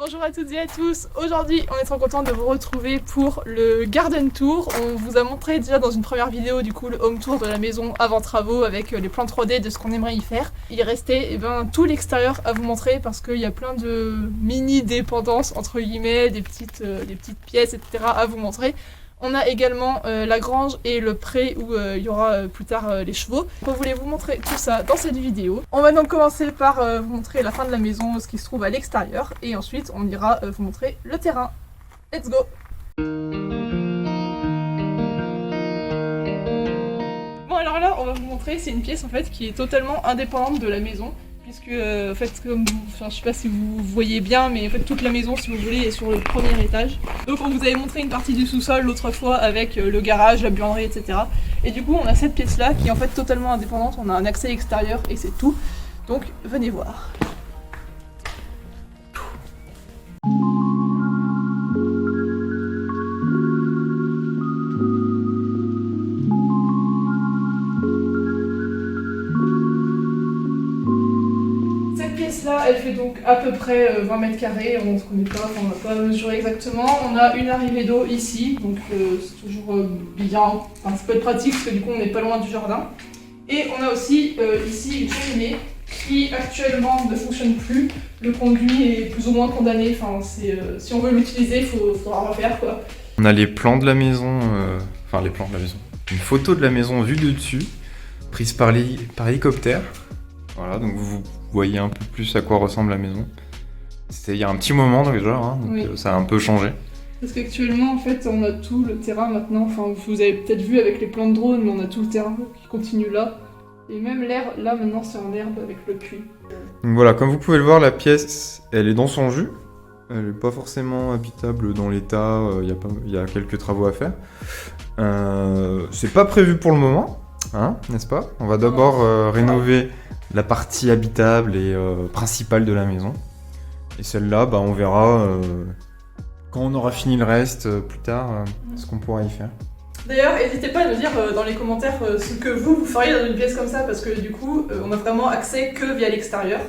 Bonjour à toutes et à tous, aujourd'hui on est trop content de vous retrouver pour le Garden Tour. On vous a montré déjà dans une première vidéo du coup le home tour de la maison avant travaux avec les plans 3D de ce qu'on aimerait y faire. Il restait tout l'extérieur à vous montrer parce qu'il y a plein de mini dépendances entre guillemets, des petites pièces etc. à vous montrer. On a également la grange et le pré où il y aura plus tard les chevaux. On voulait vous montrer tout ça dans cette vidéo. On va donc commencer par vous montrer la fin de la maison, ce qui se trouve à l'extérieur. Et ensuite on ira vous montrer le terrain. Let's go! Bon alors là on va vous montrer, c'est une pièce en fait qui est totalement indépendante de la maison. Puisque en fait, comme je sais pas si vous voyez bien, mais en fait toute la maison, si vous voulez, est sur le premier étage. Donc on vous avait montré une partie du sous-sol l'autre fois avec le garage, la buanderie, etc. Et du coup on a cette pièce-là qui est en fait totalement indépendante, on a un accès extérieur et c'est tout. Donc venez voir. Là, elle fait donc à peu près 20 mètres carrés, on ne se connaît pas, on n'a pas mesuré exactement. On a une arrivée d'eau ici, donc c'est toujours bien, enfin, ça peut être pratique parce que du coup on n'est pas loin du jardin. Et on a aussi ici une cheminée qui actuellement ne fonctionne plus. Le conduit est plus ou moins condamné, enfin, si on veut l'utiliser, il faudra refaire quoi. On a les plans de la maison, enfin les plans de la maison, une photo de la maison vue de dessus, prise par hélicoptère. Voilà, donc vous voyez un peu plus à quoi ressemble la maison. C'était il y a un petit moment déjà, hein, donc oui. Ça a un peu changé. Parce qu'actuellement, en fait, on a tout le terrain maintenant. Enfin, vous avez peut-être vu avec les plans de drone, mais on a tout le terrain qui continue là. Et même l'air, là maintenant, c'est en herbe avec le puits. Donc voilà, comme vous pouvez le voir, la pièce, elle est dans son jus. Elle n'est pas forcément habitable dans l'état. Il y a quelques travaux à faire. C'est pas prévu pour le moment, hein, n'est-ce pas? On va d'abord rénover la partie habitable et principale de la maison. Et celle-là, on verra quand on aura fini le reste plus tard, ce qu'on pourra y faire. D'ailleurs, n'hésitez pas à nous dire dans les commentaires ce que vous feriez dans une pièce comme ça, parce que du coup, on a vraiment accès que via l'extérieur.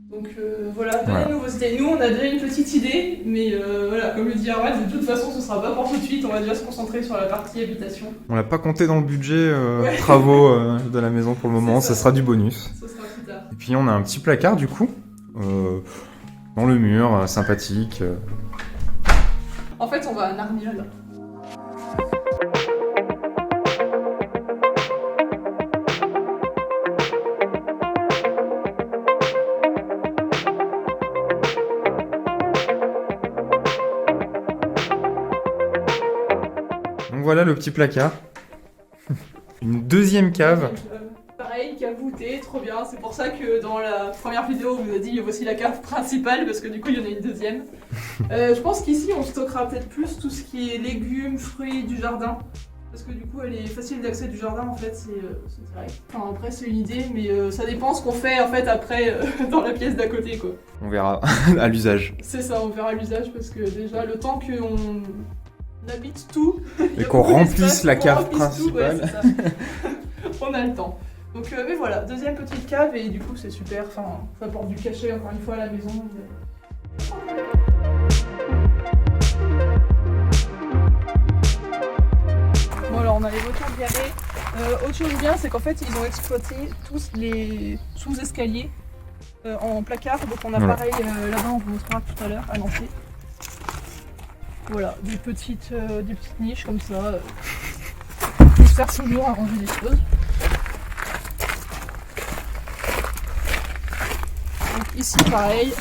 Donc voilà, donnez-nous vos idées. Nous, on a déjà une petite idée, mais voilà, comme le dit Armad, de toute façon, ce sera pas pour tout de suite, on va déjà se concentrer sur la partie habitation. On l'a pas compté dans le budget travaux de la maison pour le moment, ça sera du bonus. Ça sera plus tard. Et puis on a un petit placard du coup, dans le mur, sympathique. En fait, on va à Narnia là. Donc voilà le petit placard. Une deuxième cave. Pareil, cave voûtée, trop bien. C'est pour ça que dans la première vidéo, on vous a dit voici la cave principale, parce que du coup, il y en a une deuxième. Je pense qu'ici, on stockera peut-être plus tout ce qui est légumes, fruits du jardin. Parce que du coup, elle est facile d'accès du jardin, en fait, c'est direct. Enfin, après, c'est une idée, mais ça dépend ce qu'on fait, en fait, après, dans la pièce d'à côté, quoi. On verra à l'usage. C'est ça, on verra à l'usage, parce que déjà, le temps qu'on habite tout... Et qu'on remplisse la cave principale. Ouais, on a le temps. Donc, mais voilà, deuxième petite cave, et du coup, c'est super, enfin, ça apporte du cachet, encore une fois, à la maison. Bon alors on a les voitures garées. Autre chose bien, c'est qu'en fait ils ont exploité tous les sous-escaliers en placard. Donc on a pareil là-bas, on vous montrera tout à l'heure à l'entrée. Voilà, des petites niches comme ça. Qui servent toujours à ranger des choses. Donc ici pareil,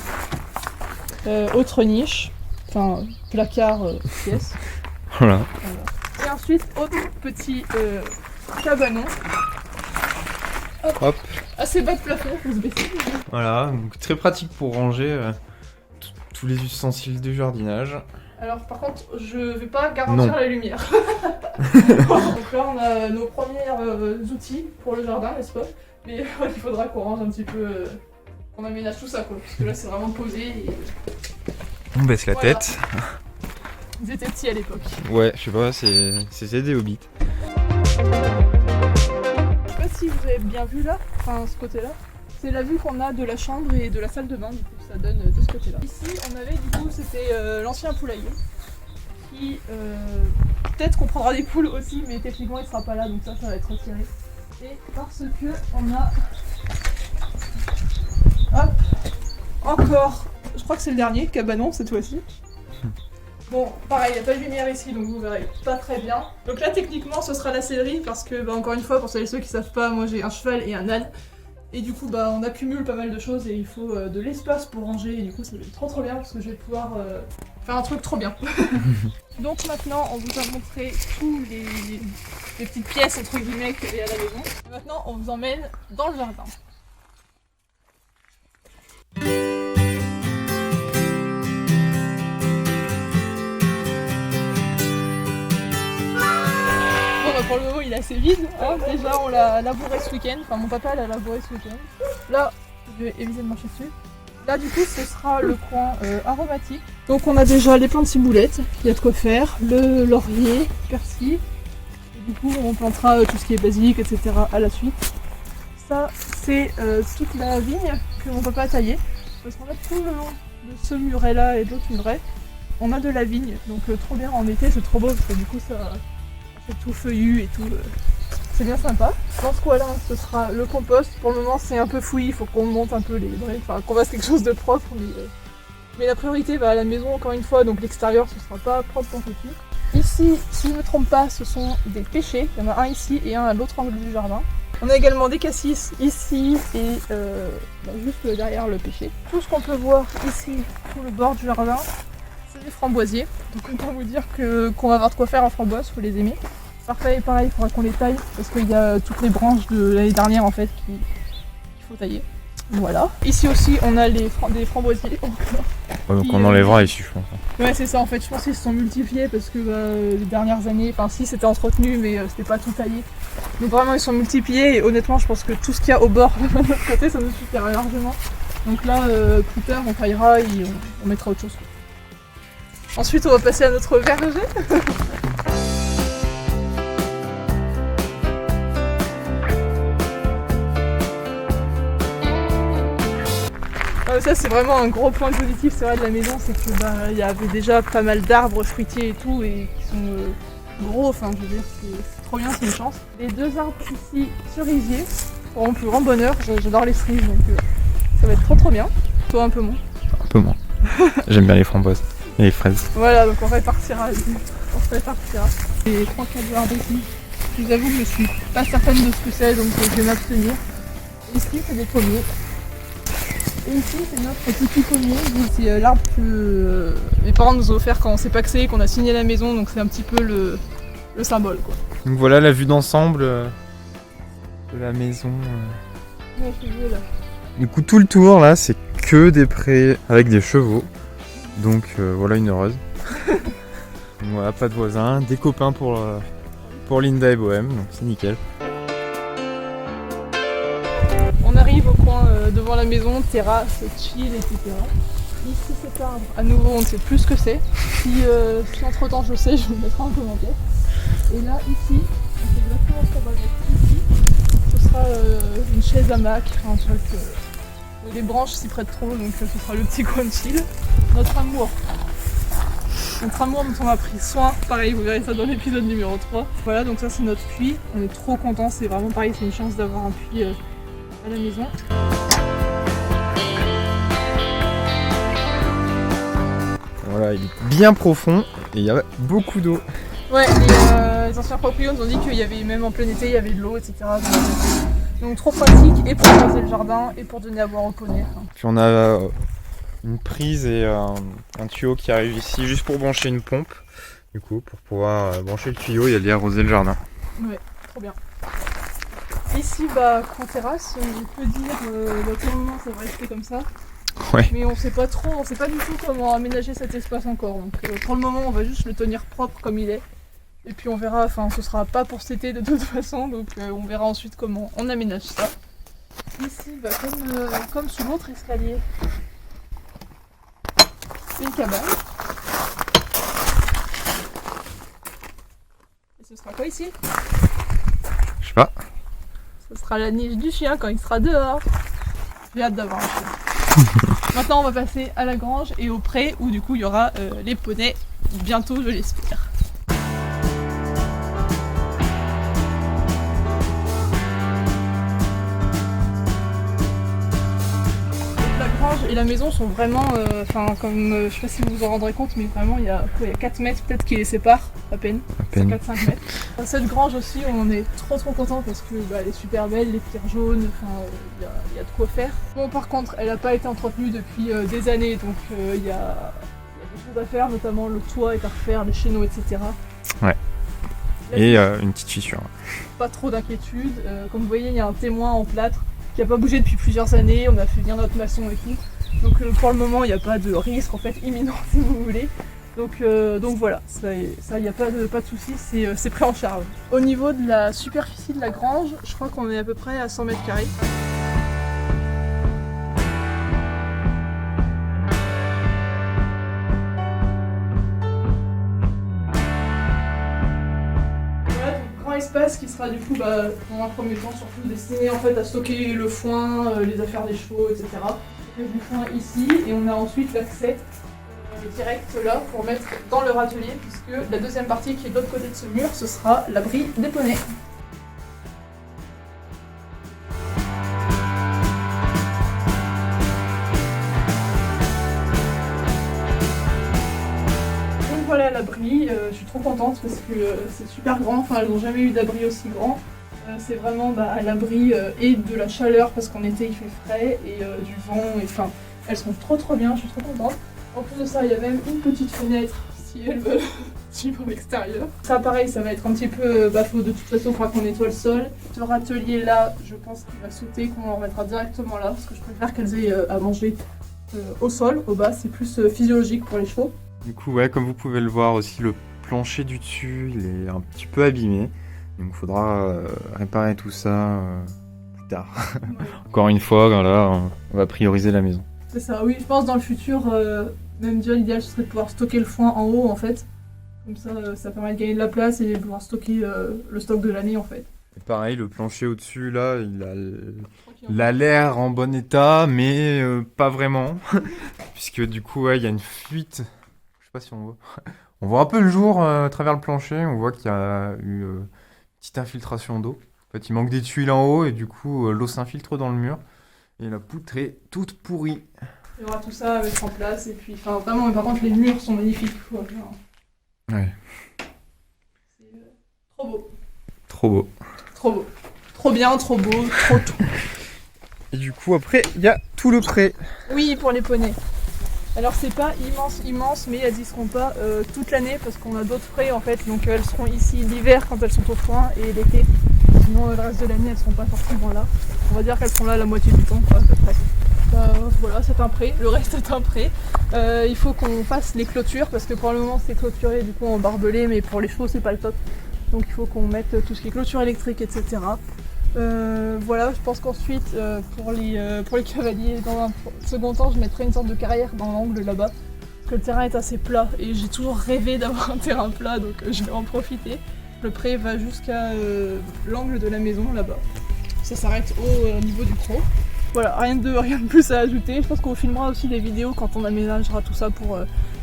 autre niche, enfin placard pièce. Voilà. Et ensuite, autre petit cabanon. Hop. Assez bas de plafond pour se baisser. Voilà, donc très pratique pour ranger tous les ustensiles du jardinage. Alors par contre, je vais pas garantir la lumière. Donc là, on a nos premiers outils pour le jardin, n'est-ce pas? Mais il faudra qu'on range un petit peu, qu'on aménage tout ça, quoi. Parce que là, c'est vraiment posé. Et... On baisse la tête. Vous étiez petits à l'époque. Ouais, je sais pas, c'était des hobbits. Je sais pas si vous avez bien vu là, enfin ce côté-là. C'est la vue qu'on a de la chambre et de la salle de bain, du coup ça donne de ce côté-là. Ici on avait du coup c'est l'ancien poulailler qui peut-être qu'on prendra des poules aussi, mais techniquement il sera pas là, donc ça va être retiré. Et parce que on a hop, encore, je crois que c'est le dernier cabanon cette fois-ci. Bon, pareil, il n'y a pas de lumière ici, donc vous verrez pas très bien. Donc là, techniquement, ce sera la sellerie, parce que, encore une fois, pour celles et ceux qui savent pas, moi j'ai un cheval et un âne. Et du coup, on accumule pas mal de choses et il faut de l'espace pour ranger. Et du coup, ça va être trop bien, parce que je vais pouvoir faire un truc trop bien. Donc maintenant, on vous a montré tous les petites pièces, entre guillemets, qu'il y a à la maison. Et maintenant, on vous emmène dans le jardin. Pour le moment il est assez vide, hein. Déjà on l'a labouré ce week-end, enfin mon papa l'a labouré ce week-end. Là, je vais éviter de marcher dessus. Là du coup ce sera le coin aromatique. Donc on a déjà les plantes ciboulettes, il y a de quoi faire, le laurier, persil. Et du coup on plantera tout ce qui est basilic, etc. à la suite. Ça c'est toute la vigne que mon papa a taillée. Parce qu'en fait tout le long de ce muret là et de l'autre muret, on a de la vigne. Donc trop bien en été, c'est trop beau parce que du coup ça... C'est tout feuillu et tout, c'est bien sympa. Dans ce coin-là, ce sera le compost. Pour le moment, c'est un peu fouillis, il faut qu'on monte un peu les braies, enfin qu'on fasse quelque chose de propre. Mais la priorité va à la maison encore une fois, donc l'extérieur ce sera pas propre tant que tout. Ici, si je ne me trompe pas, ce sont des pêchers. Il y en a un ici et un à l'autre angle du jardin. On a également des cassis ici et juste derrière le pêcher. Tout ce qu'on peut voir ici, sur le bord du jardin, des framboisiers, donc autant vous dire qu'on va avoir de quoi faire en framboise, faut les aimer. Parfait, pareil, il faudra qu'on les taille parce qu'il y a toutes les branches de l'année dernière en fait qu'il faut tailler. Voilà. Ici aussi on a des framboisiers encore. Ouais, donc on enlèvera ici je pense. Ouais c'est ça en fait, je pense qu'ils se sont multipliés parce que les dernières années, enfin si c'était entretenu mais c'était pas tout taillé. Donc vraiment ils sont multipliés et honnêtement je pense que tout ce qu'il y a au bord de notre côté ça nous suffira largement. Donc là plus tard on taillera et on mettra autre chose. Ensuite, on va passer à notre verger. Ça, c'est vraiment un gros point positif, c'est vrai, de la maison, c'est que il y avait déjà pas mal d'arbres fruitiers et tout, et qui sont gros. Enfin, je veux dire, c'est trop bien, c'est une chance. Les deux arbres ici, cerisiers, pour mon plus grand bonheur. J'adore les cerises, donc ça va être trop bien. Toi, un peu moins. Un peu moins. J'aime bien les framboises. Et les fraises. Voilà, donc on répartira. Les 3-4 jardins ici. Je vous avoue que je suis pas certaine de ce que c'est, donc je vais m'abstenir. Ici, c'est des pommiers. Et ici, c'est notre petit pommier. C'est l'arbre que mes parents nous ont offert quand on s'est pacsé, qu'on a signé la maison, donc c'est un petit peu le symbole, quoi. Donc voilà la vue d'ensemble de la maison. Ouais, je suis là. Du coup, tout le tour là, c'est que des prés avec des chevaux. Donc voilà une heureuse. Donc, voilà, pas de voisins, des copains pour Linda et Bohème, donc c'est nickel. On arrive au coin devant la maison, terrasse, chill, etc. Ici cet arbre, à nouveau on ne sait plus ce que c'est. Si entre temps je sais, je vous le mettrai en commentaire. Et là ici, on sait exactement ce qu'on va mettre ici. Ce sera une chaise hamac, un truc... les branches s'y prêtent trop, donc ce sera le petit coin de chill. Notre amour dont on a pris soin, pareil vous verrez ça dans l'épisode numéro 3. Voilà, donc ça c'est notre puits, on est trop contents, c'est vraiment pareil, c'est une chance d'avoir un puits à la maison. Voilà, il est bien profond et il y a beaucoup d'eau. Ouais, les anciens propriétaires nous ont dit qu'il y avait, même en plein été, il y avait de l'eau, etc. Donc trop pratique, et pour arroser le jardin, et pour donner à boire aux poneys. Puis on a une prise et un tuyau qui arrive ici juste pour brancher une pompe. Du coup, pour pouvoir brancher le tuyau et aller arroser le jardin. Ouais, trop bien. Ici, coin terrasse, je peux dire, pour le moment ça va rester comme ça. Ouais. Mais on sait pas du tout comment aménager cet espace encore. Donc pour le moment, on va juste le tenir propre comme il est. Et puis on verra, enfin ce sera pas pour cet été de toute façon, donc on verra ensuite comment on aménage ça. Ici, comme sous l'autre escalier, c'est une cabane. Et ce sera quoi ici? Je sais pas. Ce sera la niche du chien quand il sera dehors. J'ai hâte d'avoir un chien. Maintenant on va passer à la grange et au pré où du coup il y aura les poneys bientôt, je l'espère. Et la maison sont vraiment, comme je sais pas si vous vous en rendrez compte, mais vraiment il y a 4 mètres peut-être qui les séparent, à peine. 4-5 mètres. Cette grange aussi, on est trop content parce que elle est super belle, les pierres jaunes, il y a de quoi faire. Bon, par contre, elle n'a pas été entretenue depuis des années, donc il y a des choses à faire, notamment le toit est à refaire, les chéneaux, etc. Ouais. Et une petite fissure. Pas trop d'inquiétude. Comme vous voyez, il y a un témoin en plâtre qui n'a pas bougé depuis plusieurs années, on a fait venir notre maçon et tout. Donc pour le moment, il n'y a pas de risque en fait imminent si vous voulez. Donc voilà, ça il n'y a pas de soucis, c'est pris en charge. Au niveau de la superficie de la grange, je crois qu'on est à peu près à 100 mètres carrés. Espace qui sera du coup dans un premier temps surtout destiné en fait à stocker le foin, les affaires des chevaux, etc. On du foin ici et on a ensuite l'accès direct là pour mettre dans leur atelier puisque la deuxième partie qui est de l'autre côté de ce mur ce sera l'abri des poneys. Voilà l'abri, je suis trop contente parce que c'est super grand, enfin elles n'ont jamais eu d'abri aussi grand. C'est vraiment à l'abri et de la chaleur parce qu'en été il fait frais et du vent, et enfin elles sont trop bien, je suis trop contente. En plus de ça il y a même une petite fenêtre si elles veulent suivre l'extérieur. Ça pareil ça va être un petit peu de toute façon il faudra qu'on nettoie le sol. Ce râtelier là je pense qu'il va sauter, qu'on en remettra directement là parce que je préfère qu'elles aient à manger au sol, au bas, c'est plus physiologique pour les chevaux. Du coup, ouais, comme vous pouvez le voir aussi, le plancher du dessus, il est un petit peu abîmé. Donc il faudra réparer tout ça plus tard. Ouais. Encore une fois, là, on va prioriser la maison. C'est ça, oui, je pense dans le futur, même déjà l'idéal ce serait de pouvoir stocker le foin en haut en fait. Comme ça, ça permet de gagner de la place et de pouvoir stocker le stock de l'année en fait. Et pareil, le plancher au-dessus, là, il a l'air en bon état, mais pas vraiment. Puisque du coup, ouais, il y a une fuite. Je sais pas si on voit. On voit un peu le jour à travers le plancher, on voit qu'il y a eu une petite infiltration d'eau. En fait, il manque des tuiles en haut et du coup, l'eau s'infiltre dans le mur. Et la poutre est toute pourrie. Il y aura tout ça à mettre en place et puis, vraiment, mais par contre, les murs sont magnifiques. Ouais. C'est trop beau. Trop beau. Trop beau. Trop bien, trop beau, trop tout. Et du coup, après, il y a tout le pré. Oui, pour les poneys. Alors c'est pas immense, mais elles y seront pas toute l'année parce qu'on a d'autres prés en fait, donc elles seront ici l'hiver quand elles sont au foin et l'été. Sinon le reste de l'année elles seront pas forcément là. On va dire qu'elles sont là la moitié du temps quoi, à peu près. Voilà, c'est un pré, le reste est un pré. Il faut qu'on fasse les clôtures parce que pour le moment c'est clôturé du coup en barbelé, mais pour les chevaux c'est pas le top. Donc il faut qu'on mette tout ce qui est clôture électrique, etc. Voilà, je pense qu'ensuite pour les cavaliers, dans un second temps, je mettrai une sorte de carrière dans l'angle là-bas. Parce que le terrain est assez plat et j'ai toujours rêvé d'avoir un terrain plat, donc je vais en profiter. Le pré va jusqu'à l'angle de la maison là-bas. Ça s'arrête au niveau du croc. Voilà, rien de plus à ajouter. Je pense qu'on filmera aussi des vidéos quand on aménagera tout ça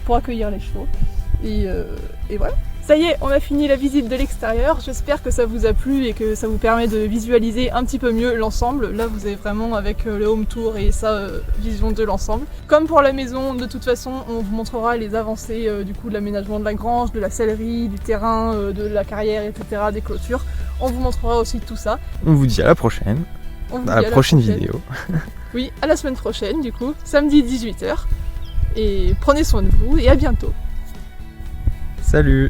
pour accueillir les chevaux. Et voilà. Ça y est, on a fini la visite de l'extérieur. J'espère que ça vous a plu et que ça vous permet de visualiser un petit peu mieux l'ensemble. Là, vous avez vraiment avec le home tour et sa vision de l'ensemble. Comme pour la maison, de toute façon, on vous montrera les avancées du coup de l'aménagement de la grange, de la sellerie, du terrain, de la carrière, etc., des clôtures. On vous montrera aussi tout ça. On vous dit à la prochaine. À la prochaine vidéo. Oui, à la semaine prochaine du coup, samedi 18h. Et prenez soin de vous et à bientôt. Salut!